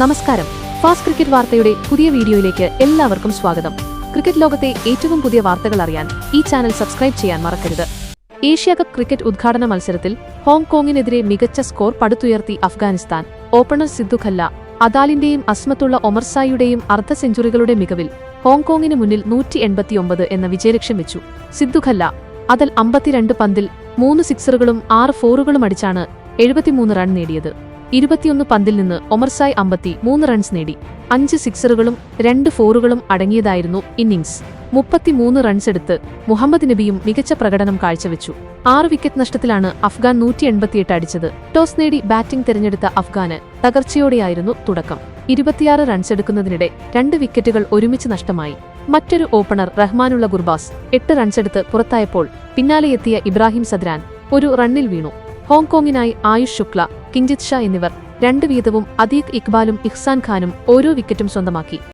നമസ്കാരം. Fast cricket വാർത്തയുടെ പുതിയ വീഡിയോയിലേക്ക് എല്ലാവർക്കും സ്വാഗതം. ക്രിക്കറ്റ് ലോകത്തെ ഏറ്റവും പുതിയ വാർത്തകൾ അറിയാൻ ഈ ചാനൽ സബ്സ്ക്രൈബ് ചെയ്യാൻ മറക്കരുത്. ഏഷ്യാകപ്പ് ക്രിക്കറ്റ് ഉദ്ഘാടന മത്സരത്തിൽ ഹോങ്കോങ്ങിനെതിരെ മികച്ച സ്കോർ പടുത്തുയർത്തി അഫ്ഗാനിസ്ഥാൻ. ഓപ്പണർ സിദ്ദു ഖല്ല, അദാലിന്റെയും അസ്മത്തുള്ള ഒമർസായുടെയും അർദ്ധ സെഞ്ചുറികളുടെ മികവിൽ ഹോങ്കോങ്ങിന് മുന്നിൽ 189 എന്ന വിജയലക്ഷ്യം വെച്ചു. സിദ്ദു ഖല്ല, അദൽ 52 പന്തിൽ 3 സിക്സറുകളും 6 ഫോറുകളും അടിച്ചാണ് 73 റൺ നേടിയത്. 21 പന്തിൽ നിന്ന് ഒമർസായ് 53 റൺസ് നേടി. 5 സിക്സറുകളും 2 ഫോറുകളും അടങ്ങിയതായിരുന്നു ഇന്നിംഗ്സ്. 33 റൺസെടുത്ത് മുഹമ്മദ് നബിയും മികച്ച പ്രകടനം കാഴ്ചവെച്ചു. 6 വിക്കറ്റ് നഷ്ടത്തിലാണ് അഫ്ഗാൻ 188 അടിച്ചത്. ടോസ് നേടി ബാറ്റിംഗ് തിരഞ്ഞെടുത്ത അഫ്ഗാന് തകർച്ചയോടെയായിരുന്നു തുടക്കം. 26 റൺസെടുക്കുന്നതിനിടെ 2 വിക്കറ്റുകൾ ഒരുമിച്ച് നഷ്ടമായി. മറ്റൊരു ഓപ്പണർ റഹ്മാനുള്ള ഗുർബാസ് 8 റൺസെടുത്ത് പുറത്തായപ്പോൾ പിന്നാലെയെത്തിയ ഇബ്രാഹിം സദ്രാൻ ഒരു റണ്ണിൽ വീണു. ഹോങ്കോങ്ങിനായി ആയുഷ് ശുക്ല, കിഞ്ചിത് ഷാ എന്നിവർ 2 വീതവും അദീഖ് ഇക്ബാലും ഇഹ്സാൻ ഖാനും ഓരോ വിക്കറ്റും സ്വന്തമാക്കി.